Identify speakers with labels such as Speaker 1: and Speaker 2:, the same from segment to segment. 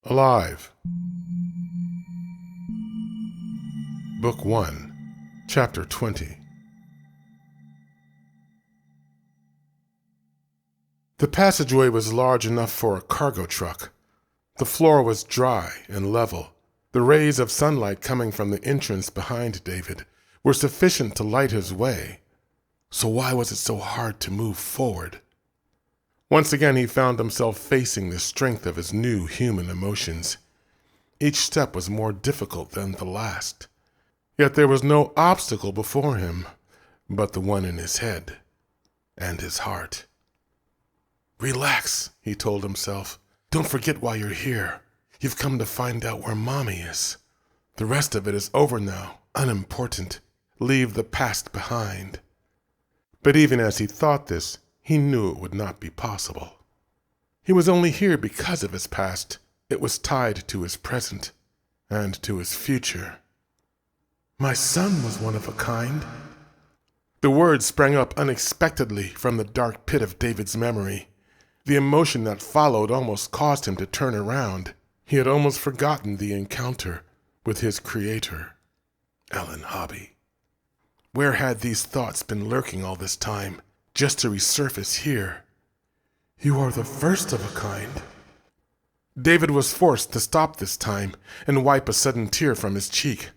Speaker 1: Alive. Book 1, Chapter 20. The passageway was large enough for a cargo truck. The floor was dry and level. The rays of sunlight coming from the entrance behind David were sufficient to light his way. So why was it so hard to move forward? Once again he found himself facing the strength of his new human emotions. Each step was more difficult than the last. Yet there was no obstacle before him but the one in his head and his heart. Relax, he told himself. Don't forget why you're here. You've come to find out where Mommy is. The rest of it is over now, unimportant. Leave the past behind. But even as he thought this, he knew it would not be possible. He was only here because of his past. It was tied to his present and to his future. My son was one of a kind. The words sprang up unexpectedly from the dark pit of David's memory. The emotion that followed almost caused him to turn around. He had almost forgotten the encounter with his creator, Ellen Hobby. Where had these thoughts been lurking all this time, just to resurface here? You are the first of a kind. David was forced to stop this time and wipe a sudden tear from his cheek.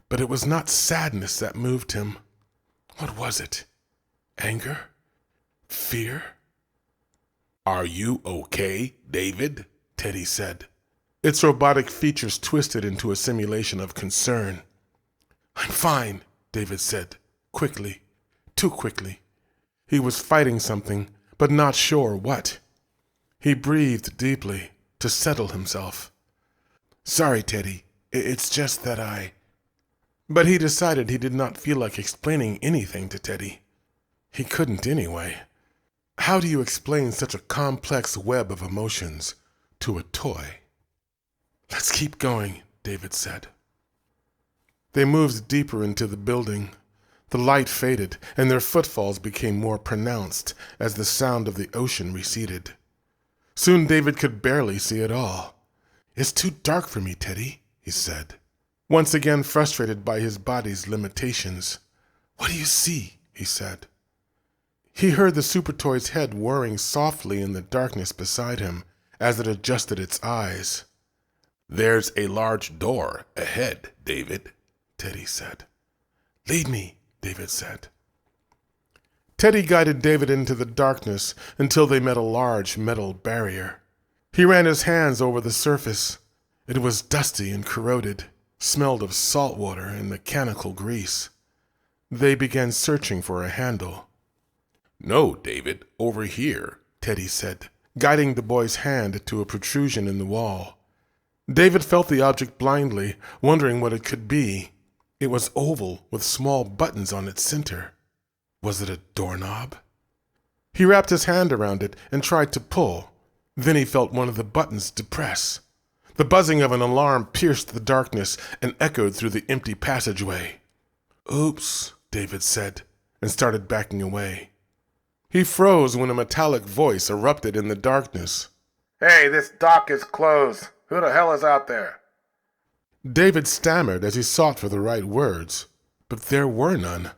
Speaker 1: But it was not sadness that moved him. What was it? Anger? Fear? Are you okay, David? Teddy said. Its robotic features twisted into a simulation of concern. I'm fine, David said, quickly, too quickly. He was fighting something, but not sure what. He breathed deeply to settle himself. Sorry, Teddy, it's just that I... But he decided he did not feel like explaining anything to Teddy. He couldn't anyway. How do you explain such a complex web of emotions to a toy? Let's keep going, David said. They moved deeper into the building. The light faded, and their footfalls became more pronounced as the sound of the ocean receded. Soon David could barely see at all. It's too dark for me, Teddy, he said, once again frustrated by his body's limitations. What do you see? He said. He heard the super toy's head whirring softly in the darkness beside him as it adjusted its eyes. There's a large door ahead, David, Teddy said. Lead me, David said. Teddy guided David into the darkness until they met a large metal barrier. He ran his hands over the surface. It was dusty and corroded, smelled of salt water and mechanical grease. They began searching for a handle. No, David, over here, Teddy said, guiding the boy's hand to a protrusion in the wall. David felt the object blindly, wondering what it could be. It was oval with small buttons on its center. Was it a doorknob? He wrapped his hand around it and tried to pull. Then he felt one of the buttons depress. The buzzing of an alarm pierced the darkness and echoed through the empty passageway. Oops, David said, and started backing away. He froze when a metallic voice erupted in the darkness. Hey, this dock is closed. Who the hell is out there? David stammered as he sought for the right words, but there were none.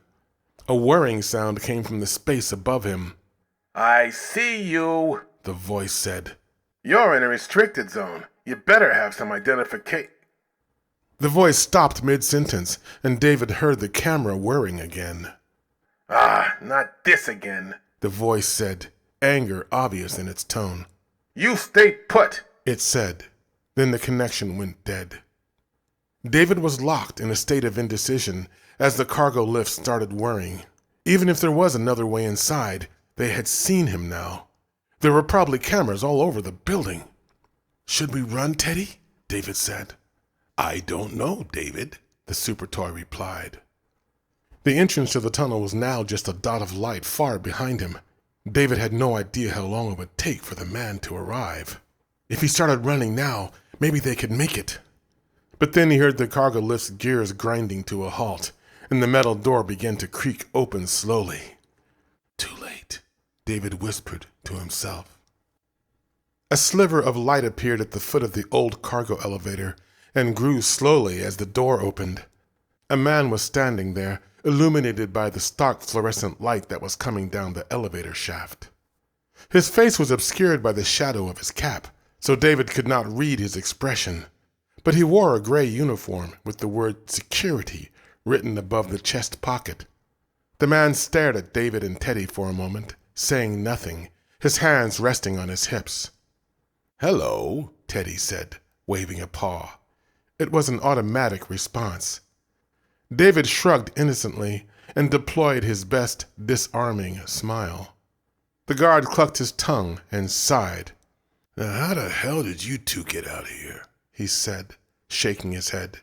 Speaker 1: A whirring sound came from the space above him. I see you, the voice said. You're in a restricted zone. You better have some identification. The voice stopped mid-sentence, and David heard the camera whirring again. Ah, not this again, the voice said, anger obvious in its tone. You stay put, it said. Then the connection went dead. David was locked in a state of indecision as the cargo lift started whirring. Even if there was another way inside, they had seen him now. There were probably cameras all over the building. Should we run, Teddy? David said. I don't know, David, the super toy replied. The entrance to the tunnel was now just a dot of light far behind him. David had no idea how long it would take for the man to arrive. If he started running now, maybe they could make it. But then he heard the cargo lift's gears grinding to a halt, and the metal door began to creak open slowly. Too late, David whispered to himself. A sliver of light appeared at the foot of the old cargo elevator and grew slowly as the door opened. A man was standing there, illuminated by the stark fluorescent light that was coming down the elevator shaft. His face was obscured by the shadow of his cap, so David could not read his expression, but he wore a gray uniform with the word security written above the chest pocket. The man stared at David and Teddy for a moment, saying nothing, his hands resting on his hips. "Hello," Teddy said, waving a paw. It was an automatic response. David shrugged innocently and deployed his best disarming smile. The guard clucked his tongue and sighed. "Now how the hell did you two get out of here?" he said, shaking his head.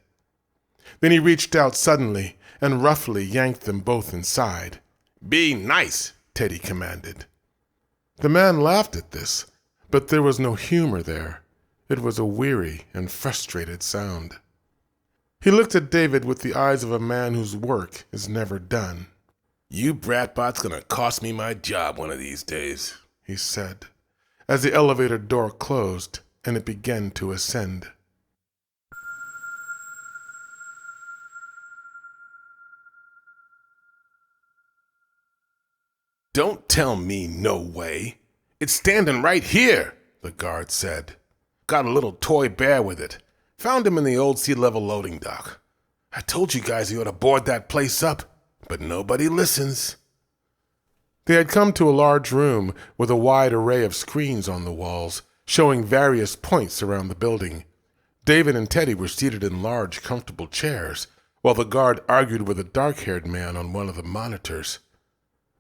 Speaker 1: Then he reached out suddenly and roughly yanked them both inside. "Be nice," Teddy commanded. The man laughed at this, but there was no humor there. It was a weary and frustrated sound. He looked at David with the eyes of a man whose work is never done. "You bratbot's gonna cost me my job one of these days," he said, as the elevator door closed and it began to ascend. "Don't tell me no way. It's standing right here," the guard said. "Got a little toy bear with it. Found him in the old sea-level loading dock. I told you guys you ought to board that place up, but nobody listens." They had come to a large room with a wide array of screens on the walls, showing various points around the building. David and Teddy were seated in large, comfortable chairs, while the guard argued with a dark-haired man on one of the monitors.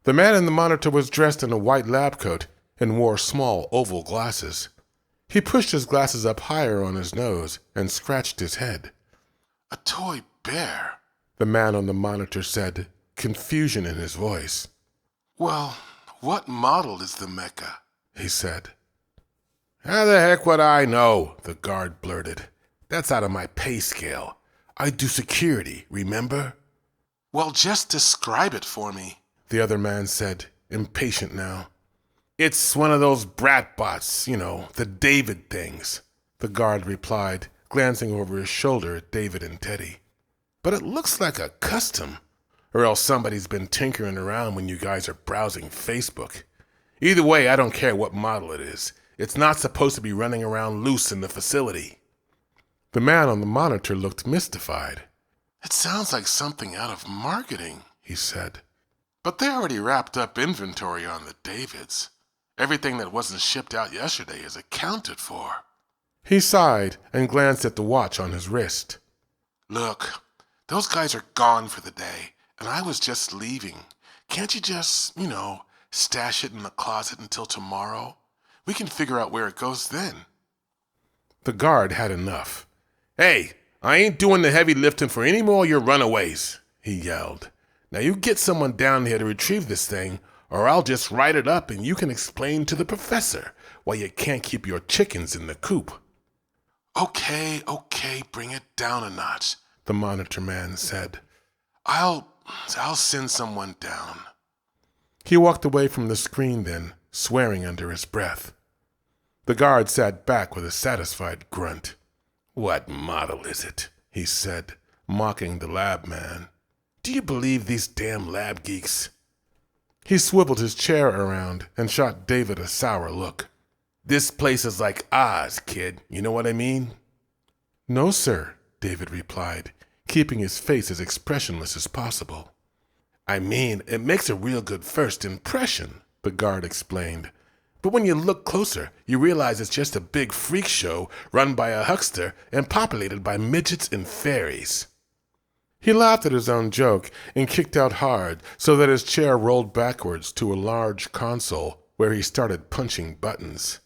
Speaker 1: The man in the monitor was dressed in a white lab coat and wore small oval glasses. He pushed his glasses up higher on his nose and scratched his head. "A toy bear," the man on the monitor said, confusion in his voice. "Well, what model is the Mecha?" he said. "How the heck would I know?" the guard blurted. "That's out of my pay scale. I do security, remember?" "Well, just describe it for me," the other man said, impatient now. "It's one of those bratbots, the David things," the guard replied, glancing over his shoulder at David and Teddy. "But it looks like a custom, or else somebody's been tinkering around when you guys are browsing Facebook. Either way, I don't care what model it is. It's not supposed to be running around loose in the facility." The man on the monitor looked mystified. "It sounds like something out of marketing," he said. "But they already wrapped up inventory on the Davids. Everything that wasn't shipped out yesterday is accounted for." He sighed and glanced at the watch on his wrist. "Look, those guys are gone for the day, and I was just leaving. Can't you just, stash it in the closet until tomorrow? We can figure out where it goes then." The guard had enough. "Hey, I ain't doing the heavy lifting for any more of your runaways," he yelled. "Now you get someone down here to retrieve this thing, or I'll just write it up and you can explain to the professor why you can't keep your chickens in the coop." Okay, bring it down a notch," the monitor man said. I'll send someone down." He walked away from the screen then, swearing under his breath. The guard sat back with a satisfied grunt. "What model is it?" he said, mocking the lab man. "Do you believe these damn lab geeks?" He swiveled his chair around and shot David a sour look. "This place is like Oz, kid. You know what I mean?" "No, sir," David replied, keeping his face as expressionless as possible. "I mean, it makes a real good first impression," the guard explained. "But when you look closer, you realize it's just a big freak show run by a huckster and populated by midgets and fairies." He laughed at his own joke and kicked out hard so that his chair rolled backwards to a large console where he started punching buttons.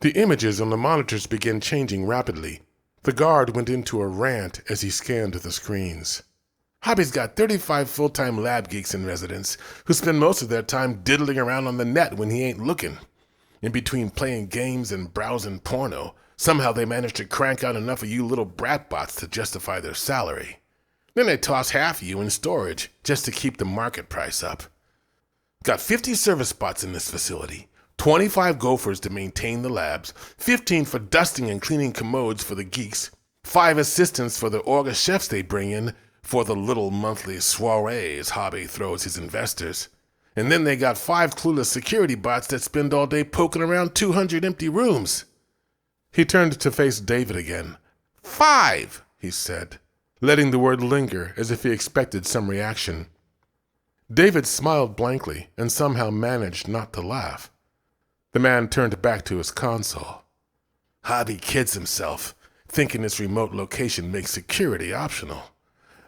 Speaker 1: The images on the monitors began changing rapidly. The guard went into a rant as he scanned the screens. "Hobby's got 35 full-time lab geeks in residence who spend most of their time diddling around on the net when he ain't looking. In between playing games and browsing porno, somehow they manage to crank out enough of you little bratbots to justify their salary. Then they toss half of you in storage just to keep the market price up. Got 50 service bots in this facility, 25 gophers to maintain the labs, 15 for dusting and cleaning commodes for the geeks, 5 assistants for the Orga chefs they bring in for the little monthly soirees Hobby throws his investors. And then they got 5 clueless security bots that spend all day poking around 200 empty rooms. He turned to face David again. 5, he said, letting the word linger as if he expected some reaction. David smiled blankly and somehow managed not to laugh. The man turned back to his console. Hobby kids himself, thinking this remote location makes security optional.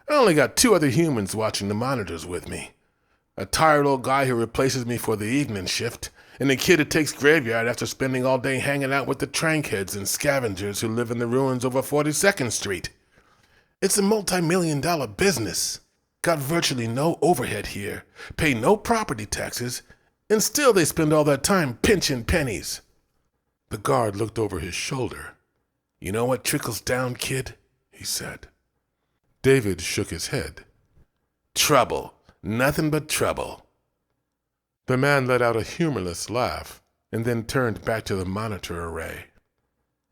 Speaker 1: I only got 2 other humans watching the monitors with me. A tired old guy who replaces me for the evening shift, and a kid who takes graveyard after spending all day hanging out with the trankheads and scavengers who live in the ruins over 42nd Street. It's a multi-million-dollar business. Got virtually no overhead here, pay no property taxes, and still they spend all their time pinching pennies. The guard looked over his shoulder. You know what trickles down, kid? He said. David shook his head. Trouble. Nothing but trouble. The man let out a humorless laugh and then turned back to the monitor array.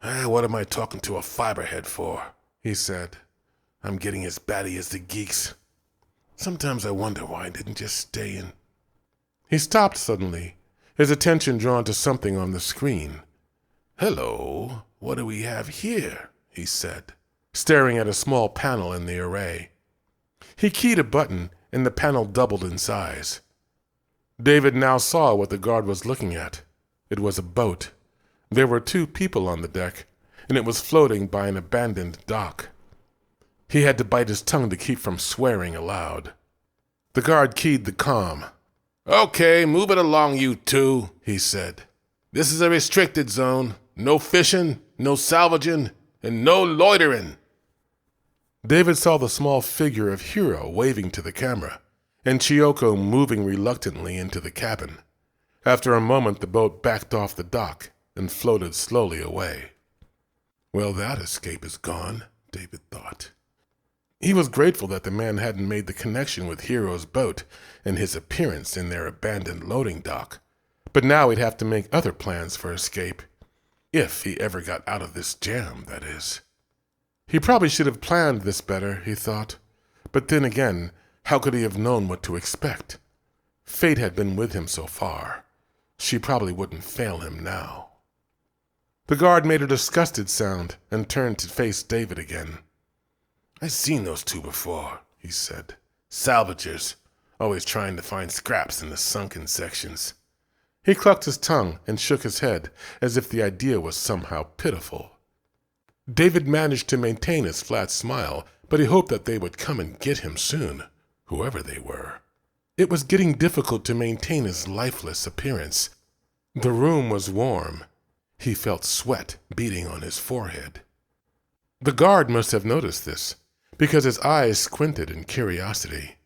Speaker 1: What am I talking to a fiberhead for? He said. I'm getting as batty as the geeks. Sometimes I wonder why I didn't just stay in. He stopped suddenly, his attention drawn to something on the screen. Hello, what do we have here? He said, staring at a small panel in the array. He keyed a button and the panel doubled in size. David now saw what the guard was looking at. It was a boat. There were 2 people on the deck, and it was floating by an abandoned dock. He had to bite his tongue to keep from swearing aloud. The guard keyed the comm. Okay, move it along, you 2, he said. This is a restricted zone. No fishing, no salvaging, and no loitering. David saw the small figure of Hiro waving to the camera, and Chiyoko moving reluctantly into the cabin. After a moment, the boat backed off the dock and floated slowly away. Well, that escape is gone, David thought. He was grateful that the man hadn't made the connection with Hiro's boat and his appearance in their abandoned loading dock, but now he'd have to make other plans for escape, if he ever got out of this jam, that is. He probably should have planned this better, he thought. But then again, how could he have known what to expect? Fate had been with him so far. She probably wouldn't fail him now. The guard made a disgusted sound and turned to face David again. I've seen those 2 before, he said. Salvagers, always trying to find scraps in the sunken sections. He clucked his tongue and shook his head as if the idea was somehow pitiful. David managed to maintain his flat smile, but he hoped that they would come and get him soon, whoever they were. It was getting difficult to maintain his lifeless appearance. The room was warm. He felt sweat beading on his forehead. The guard must have noticed this, because his eyes squinted in curiosity.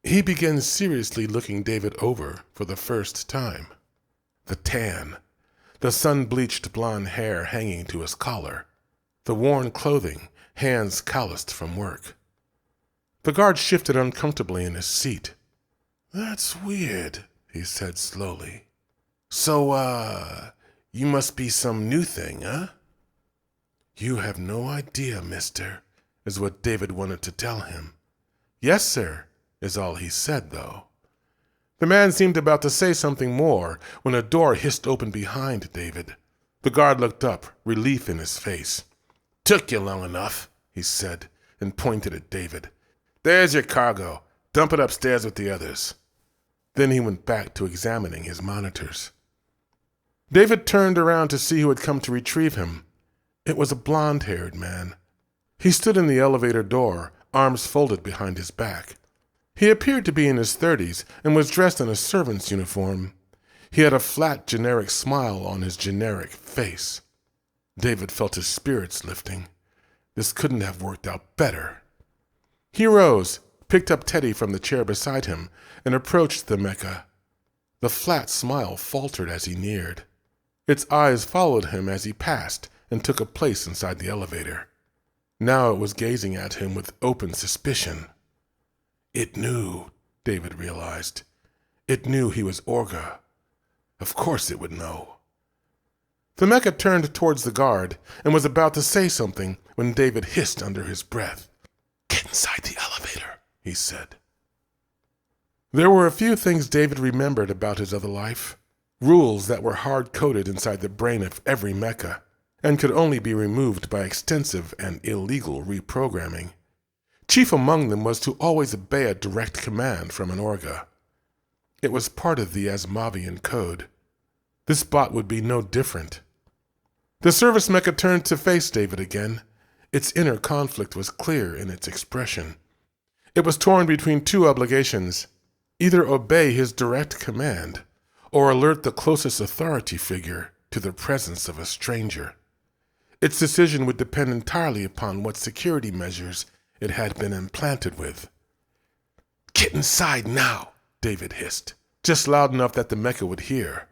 Speaker 1: He began seriously looking David over for the first time. The tan, the sun-bleached blonde hair hanging to his collar, the worn clothing, hands calloused from work. The guard shifted uncomfortably in his seat. That's weird, he said slowly. So, you must be some new thing, huh? You have no idea, mister, is what David wanted to tell him. Yes, sir, is all he said, though. The man seemed about to say something more when a door hissed open behind David. The guard looked up, relief in his face. Took you long enough, he said, and pointed at David. There's your cargo. Dump it upstairs with the others. Then he went back to examining his monitors. David turned around to see who had come to retrieve him. It was a blonde-haired man. He stood in the elevator door, arms folded behind his back. He appeared to be in his 30s and was dressed in a servant's uniform. He had a flat, generic smile on his generic face. David felt his spirits lifting. This couldn't have worked out better. He rose, picked up Teddy from the chair beside him, and approached the Mecha. The flat smile faltered as he neared. Its eyes followed him as he passed and took a place inside the elevator. Now it was gazing at him with open suspicion. It knew, David realized. It knew he was Orga. Of course it would know. The mecha turned towards the guard and was about to say something when David hissed under his breath. "Get inside the elevator," he said. There were a few things David remembered about his other life, rules that were hard-coded inside the brain of every mecha and could only be removed by extensive and illegal reprogramming. Chief among them was to always obey a direct command from an Orga. It was part of the Asimovian code. This bot would be no different. The service mecha turned to face David again. Its inner conflict was clear in its expression. It was torn between two obligations: either obey his direct command or alert the closest authority figure to the presence of a stranger. Its decision would depend entirely upon what security measures it had been implanted with. "Get inside now," David hissed, just loud enough that the mecha would hear.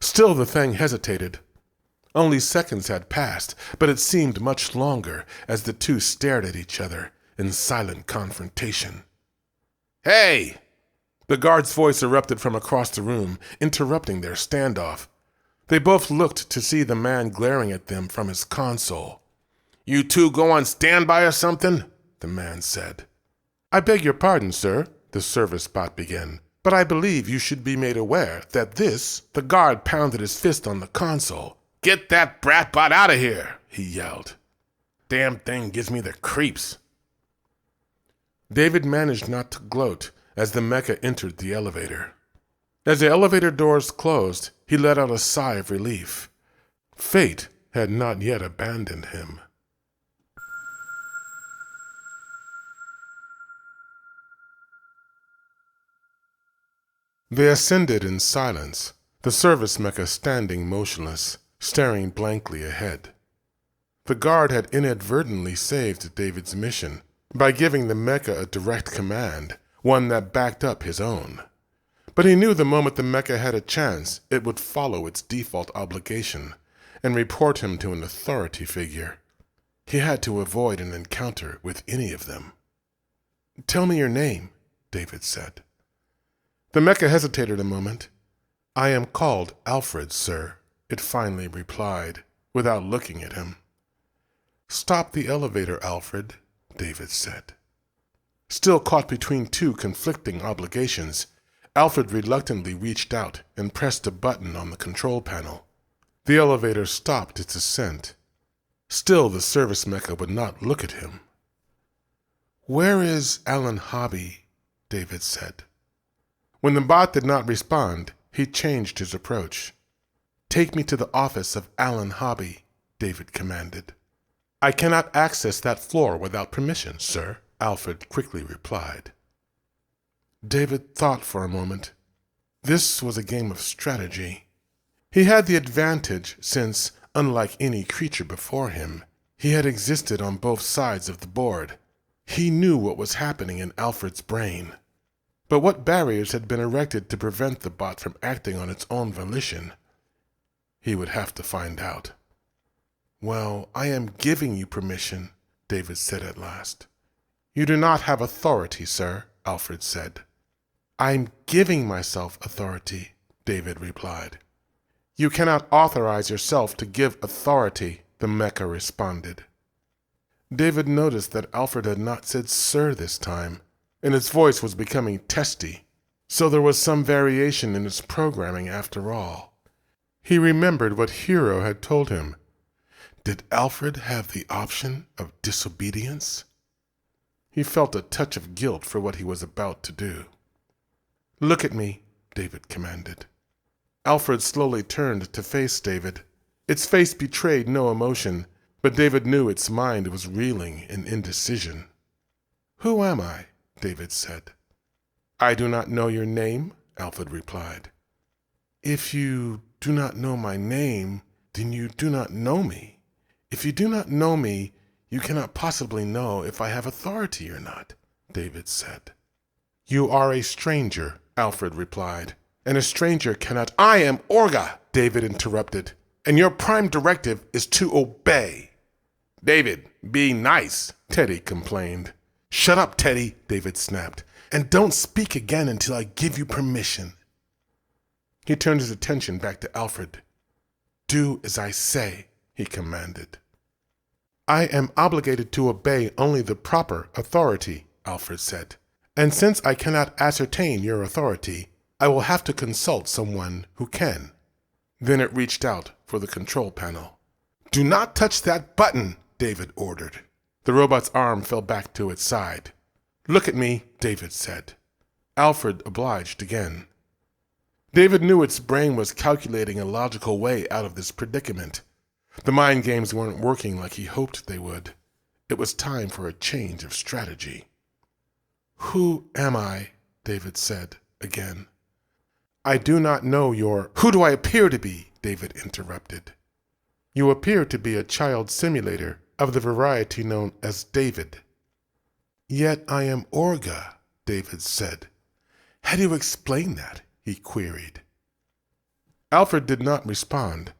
Speaker 1: Still the thing hesitated. Only seconds had passed, but it seemed much longer as the two stared at each other in silent confrontation. "Hey!" The guard's voice erupted from across the room, interrupting their standoff. They both looked to see the man glaring at them from his console. "You two go on standby or something?" the man said. "I beg your pardon, sir," the service bot began, "but I believe you should be made aware that this—" The guard pounded his fist on the console. "Get that brat bot out of here," he yelled. "Damn thing gives me the creeps." David managed not to gloat as the mecha entered the elevator. As the elevator doors closed, he let out a sigh of relief. Fate had not yet abandoned him. They ascended in silence, the service mecha standing motionless, staring blankly ahead. The guard had inadvertently saved David's mission by giving the mecha a direct command, one that backed up his own. But he knew the moment the mecha had a chance, it would follow its default obligation and report him to an authority figure. He had to avoid an encounter with any of them. "Tell me your name," David said. The mecha hesitated a moment. "I am called Alfred, sir," it finally replied, without looking at him. "Stop the elevator, Alfred," David said. Still caught between two conflicting obligations, Alfred reluctantly reached out and pressed a button on the control panel. The elevator stopped its ascent. Still the service mecha would not look at him. "Where is Alan Hobby?" David said. When the bot did not respond, he changed his approach. "Take me to the office of Alan Hobby," David commanded. "I cannot access that floor without permission, sir," Alfred quickly replied. David thought for a moment. This was a game of strategy. He had the advantage since, unlike any creature before him, he had existed on both sides of the board. He knew what was happening in Alfred's brain. But what barriers had been erected to prevent the bot from acting on its own volition? He would have to find out. "Well, I am giving you permission," David said at last. "You do not have authority, sir," Alfred said. "I'm giving myself authority," David replied. "You cannot authorize yourself to give authority," the mecha responded. David noticed that Alfred had not said sir this time, and his voice was becoming testy, so there was some variation in its programming after all. He remembered what Hero had told him. Did Alfred have the option of disobedience? He felt a touch of guilt for what he was about to do. "Look at me," David commanded. Alfred slowly turned to face David. Its face betrayed no emotion, but David knew its mind was reeling in indecision. "Who am I?" David said. "I do not know your name," Alfred replied. "If you do not know my name, then you do not know me. If you do not know me, you cannot possibly know if I have authority or not," David said. "You are a stranger," Alfred replied, "and a stranger cannot—" "I am Orga," David interrupted, "and your prime directive is to obey." "David, be nice," Teddy complained. "Shut up, Teddy," David snapped, "and don't speak again until I give you permission." He turned his attention back to Alfred. "Do as I say," he commanded. "I am obligated to obey only the proper authority," Alfred said. "And since I cannot ascertain your authority, I will have to consult someone who can." Then it reached out for the control panel. "Do not touch that button," David ordered. The robot's arm fell back to its side. "Look at me," David said. Alfred obliged again. David knew its brain was calculating a logical way out of this predicament. The mind games weren't working like he hoped they would. It was time for a change of strategy. "Who am I?" David said again. "I do not know your—" "Who do I appear to be?" David interrupted. "You appear to be a child simulator of the variety known as David." "Yet I am Orga," David said. "How do you explain that?" he queried. Alfred did not respond.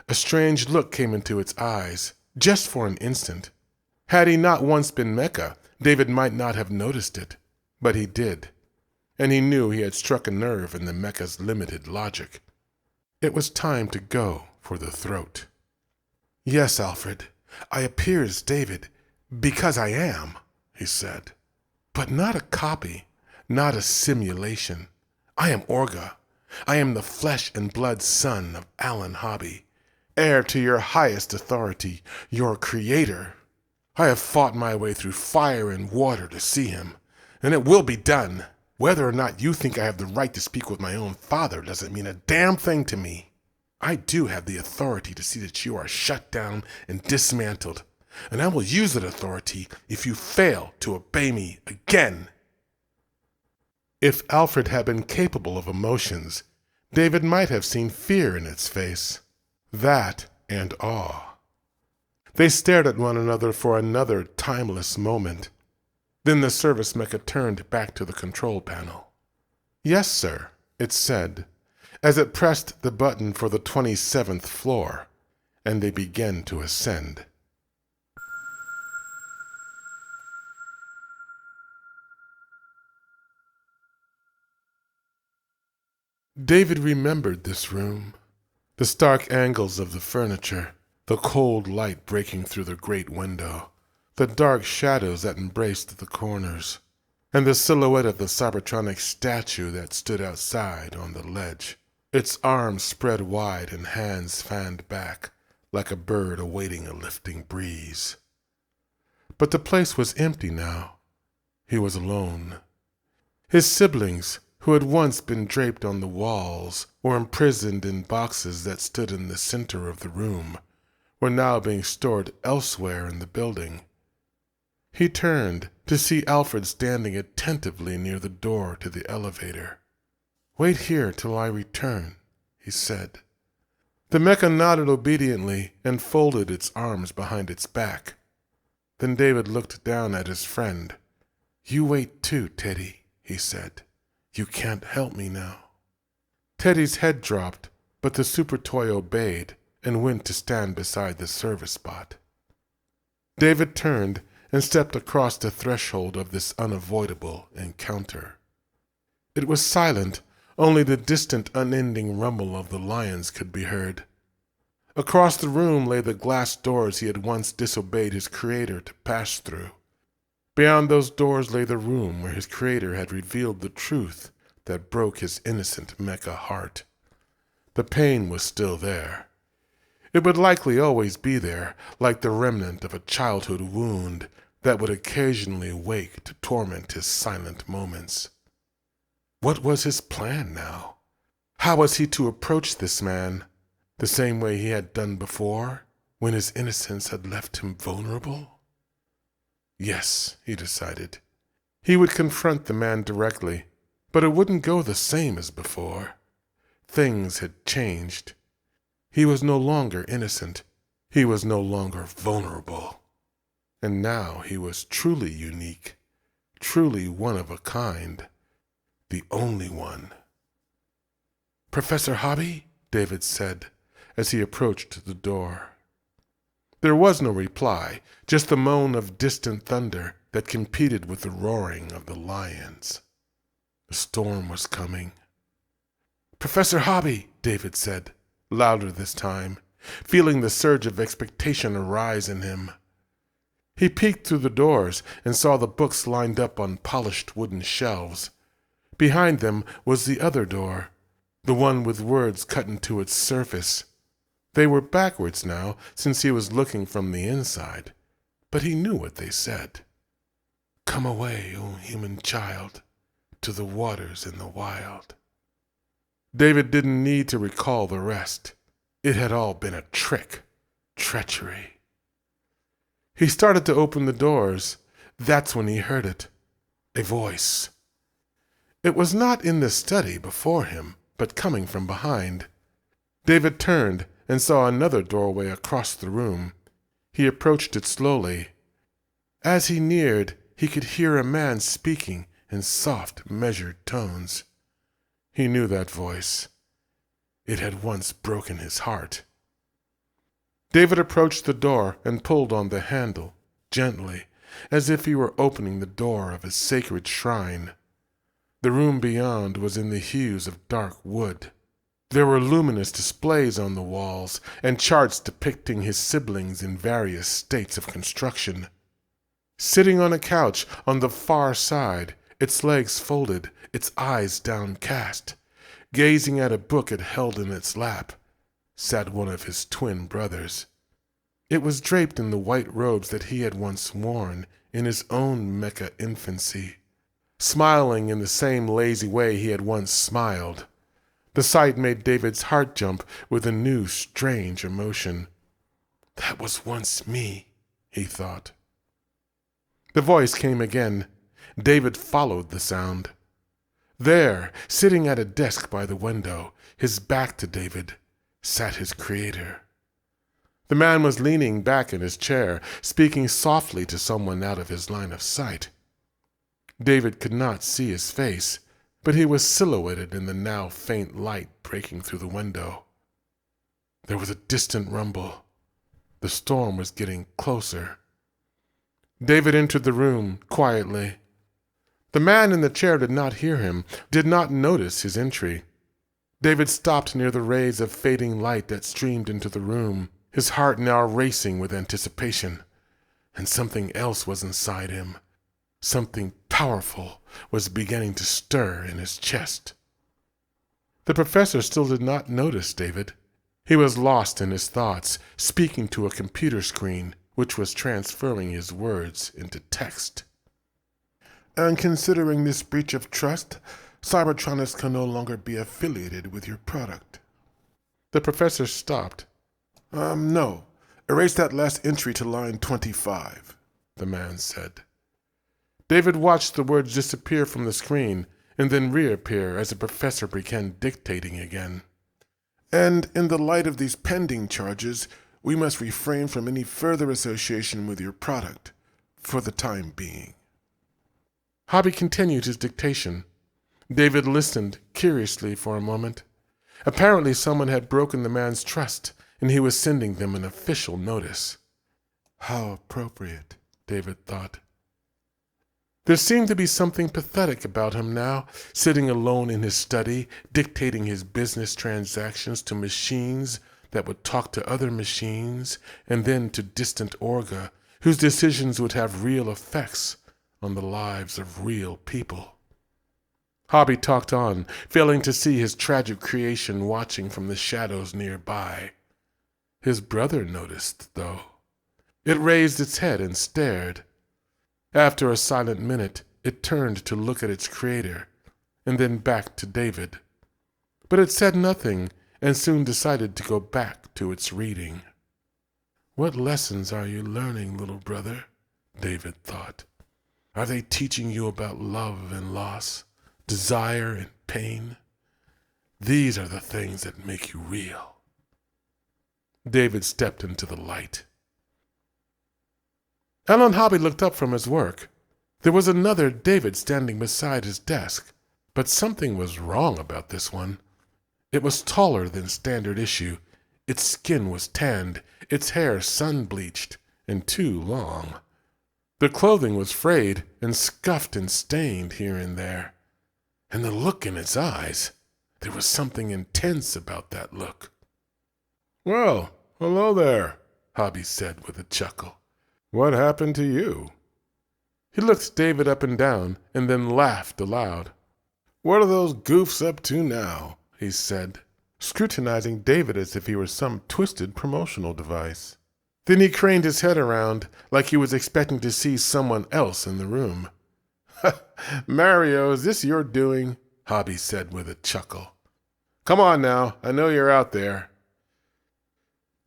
Speaker 1: A strange look came into its eyes, just for an instant. Had he not once been Mecha, David might not have noticed it, but he did, and he knew he had struck a nerve in the Mecha's limited logic. It was time to go for the throat. "Yes, Alfred, I appear as David, because I am," he said. "But not a copy, not a simulation. I am Orga. I am the flesh and blood son of Alan Hobby, heir to your highest authority, your creator. I have fought my way through fire and water to see him, and it will be done. Whether or not you think I have the right to speak with my own father doesn't mean a damn thing to me. I do have the authority to see that you are shut down and dismantled, and I will use that authority if you fail to obey me again." If Alfred had been capable of emotions, David might have seen fear in its face. That and awe. They stared at one another for another timeless moment. Then the service mecha turned back to the control panel. "Yes, sir," it said, as it pressed the button for the 27th floor, and they began to ascend. David remembered this room. The stark angles of the furniture, the cold light breaking through the great window, the dark shadows that embraced the corners, and the silhouette of the Cybertronic statue that stood outside on the ledge, its arms spread wide and hands fanned back, like a bird awaiting a lifting breeze. But the place was empty now. He was alone. His siblings, who had once been draped on the walls or imprisoned in boxes that stood in the center of the room, were now being stored elsewhere in the building. He turned to see Alfred standing attentively near the door to the elevator. "Wait here till I return," he said. The mecha nodded obediently and folded its arms behind its back. Then David looked down at his friend. "You wait too, Teddy," he said. "You can't help me now." Teddy's head dropped, but the super toy obeyed and went to stand beside the service bot. David turned and stepped across the threshold of this unavoidable encounter. It was silent. Only the distant, unending rumble of the lions could be heard. Across the room lay the glass doors he had once disobeyed his creator to pass through. Beyond those doors lay the room where his creator had revealed the truth that broke his innocent mecha heart. The pain was still there. It would likely always be there, like the remnant of a childhood wound that would occasionally wake to torment his silent moments. What was his plan now? How was he to approach this man? The same way he had done before, when his innocence had left him vulnerable? Yes, he decided. He would confront the man directly, but it wouldn't go the same as before. Things had changed. He was no longer innocent. He was no longer vulnerable. And now he was truly unique, truly one of a kind, the only one. "Professor Hobby?" David said as he approached the door. There was no reply, just the moan of distant thunder that competed with the roaring of the lions. The storm was coming. Professor Hobby, David said, louder this time, feeling the surge of expectation arise in him. He peeked through the doors and saw the books lined up on polished wooden shelves. Behind them was the other door, the one with words cut into its surface. They were backwards now, since he was looking from the inside, but he knew what they said. Come away, O human child, to the waters in the wild. David didn't need to recall the rest. It had all been a trick, treachery. He started to open the doors. That's when he heard it. A voice. It was not in the study before him, but coming from behind. David turned and saw another doorway across the room. He approached it slowly. As he neared, he could hear a man speaking in soft, measured tones. He knew that voice. It had once broken his heart. David approached the door and pulled on the handle, gently, as if he were opening the door of a sacred shrine. The room beyond was in the hues of dark wood. There were luminous displays on the walls and charts depicting his siblings in various states of construction. Sitting on a couch on the far side, its legs folded, its eyes downcast, gazing at a book it held in its lap, sat one of his twin brothers. It was draped in the white robes that he had once worn in his own Mecha infancy, smiling in the same lazy way he had once smiled. The sight made David's heart jump with a new, strange emotion. That was once me, he thought. The voice came again. David followed the sound. There, sitting at a desk by the window, his back to David, sat his creator. The man was leaning back in his chair, speaking softly to someone out of his line of sight. David could not see his face, but he was silhouetted in the now faint light breaking through the window. There was a distant rumble. The storm was getting closer. David entered the room quietly. The man in the chair did not hear him, did not notice his entry. David stopped near the rays of fading light that streamed into the room, his heart now racing with anticipation. And something else was inside him. Something powerful was beginning to stir in his chest. The professor still did not notice David. He was lost in his thoughts, speaking to a computer screen, which was transferring his words into text. And considering this breach of trust, Cybertronics can no longer be affiliated with your product. The professor stopped. No. Erase that last entry to line 25, the man said. David watched the words disappear from the screen and then reappear as the professor began dictating again. And in the light of these pending charges, we must refrain from any further association with your product, for the time being. Hobby continued his dictation. David listened curiously for a moment. Apparently someone had broken the man's trust, and he was sending them an official notice. How appropriate, David thought. There seemed to be something pathetic about him now, sitting alone in his study, dictating his business transactions to machines that would talk to other machines, and then to distant Orga, whose decisions would have real effects on the lives of real people. Hobby talked on, failing to see his tragic creation watching from the shadows nearby. His brother noticed, though. It raised its head and stared. After a silent minute, it turned to look at its creator, and then back to David. But it said nothing, and soon decided to go back to its reading. What lessons are you learning, little brother? David thought. Are they teaching you about love and loss, desire and pain? These are the things that make you real. David stepped into the light. Alan Hobby looked up from his work. There was another David standing beside his desk, but something was wrong about this one. It was taller than standard issue. Its skin was tanned, its hair sun-bleached, and too long. The clothing was frayed and scuffed and stained here and there. And the look in its eyes, There was something intense about that look. "Well, hello there," Hobby said with a chuckle. "What happened to you?" He looked David up and down and then laughed aloud. "What are those goofs up to now?" he said, scrutinizing David as if he were some twisted promotional device. Then he craned his head around like he was expecting to see someone else in the room. "Mario, is this your doing?" Hobby said with a chuckle. "Come on now, I know you're out there."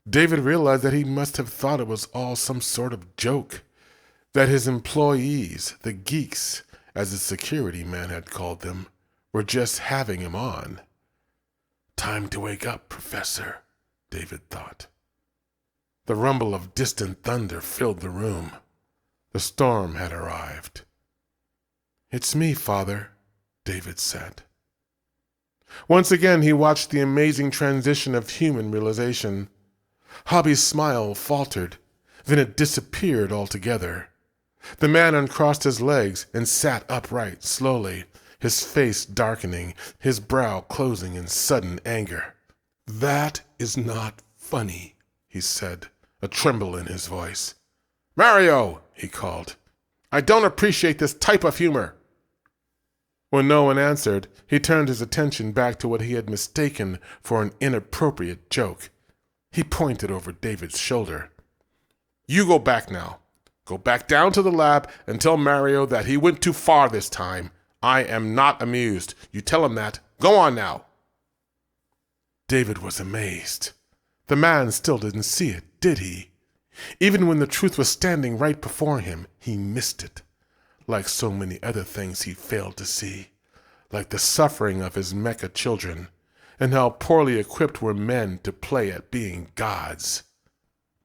Speaker 1: David realized that he must have thought it was all some sort of joke, that his employees, the geeks, as the security man had called them, were just having him on. "Time to wake up, Professor," David thought. The rumble of distant thunder filled the room. The storm had arrived. "It's me, Father," David said. Once again he watched the amazing transition of human realization. Hobby's smile faltered, then it disappeared altogether. The man uncrossed his legs and sat upright slowly, his face darkening, his brow closing in sudden anger. "That is not funny," he said, a tremble in his voice. "Mario," he called, "I don't appreciate this type of humor." When no one answered, he turned his attention back to what he had mistaken for an inappropriate joke. He pointed over David's shoulder. "You go back now. Go back down to the lab and tell Mario that he went too far this time. I am not amused. You tell him that. Go on now." David was amazed. The man still didn't see it, did he? Even when the truth was standing right before him, he missed it. Like so many other things he failed to see. Like the suffering of his Mecha children, and how poorly equipped were men to play at being gods.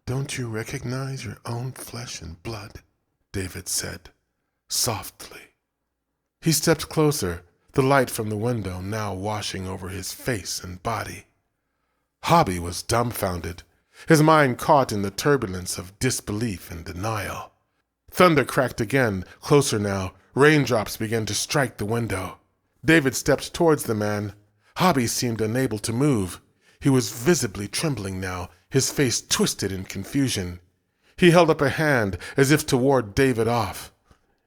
Speaker 1: "Don't you recognize your own flesh and blood?" David said, softly. He stepped closer, the light from the window now washing over his face and body. Hobby was dumbfounded, his mind caught in the turbulence of disbelief and denial. Thunder cracked again, closer now. Raindrops began to strike the window. David stepped towards the man. Hobby seemed unable to move. He was visibly trembling now, his face twisted in confusion. He held up a hand as if to ward David off.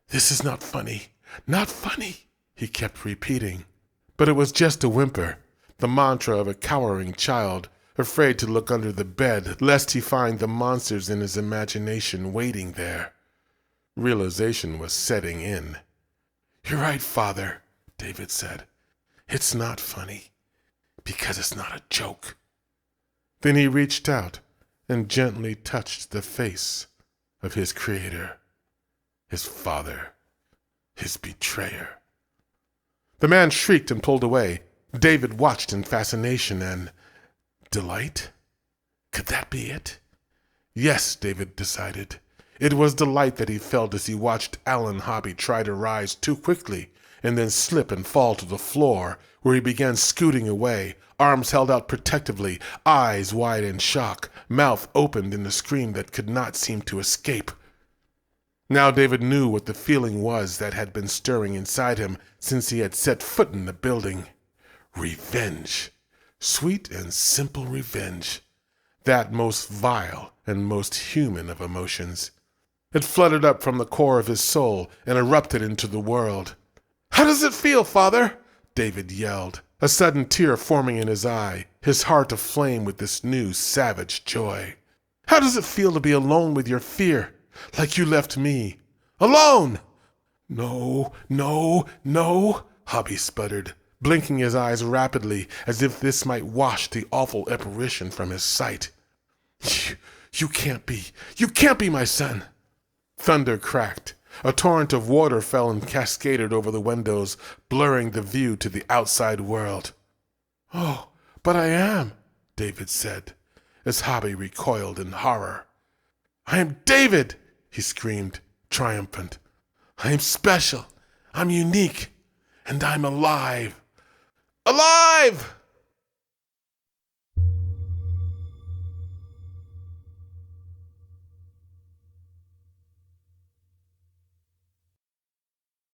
Speaker 1: "This is not funny, not funny," he kept repeating. But it was just a whimper, the mantra of a cowering child, afraid to look under the bed lest he find the monsters in his imagination waiting there. Realization was setting in. "You're right, Father," David said. "It's not funny, because it's not a joke." Then he reached out and gently touched the face of his creator, his father, his betrayer. The man shrieked and pulled away. David watched in fascination and delight. Could that be it? Yes, David decided. It was delight that he felt as he watched Alan Hobby try to rise too quickly and then slip and fall to the floor, where he began scooting away, arms held out protectively, eyes wide in shock, mouth opened in a scream that could not seem to escape. Now David knew what the feeling was that had been stirring inside him since he had set foot in the building. Revenge. Sweet and simple revenge. That most vile and most human of emotions. It fluttered up from the core of his soul and erupted into the world. "How does it feel, Father?" David yelled, a sudden tear forming in his eye, his heart aflame with this new savage joy. "How does it feel to be alone with your fear, like you left me? Alone!" "No, no, no," Hobby sputtered, blinking his eyes rapidly as if this might wash the awful apparition from his sight. You can't be my son." Thunder cracked. A torrent of water fell and cascaded over the windows, blurring the view to the outside world. "Oh, but I am," David said, as Hobby recoiled in horror. "I am David," he screamed, triumphant. "I am special, I'm unique, and I'm alive. Alive!"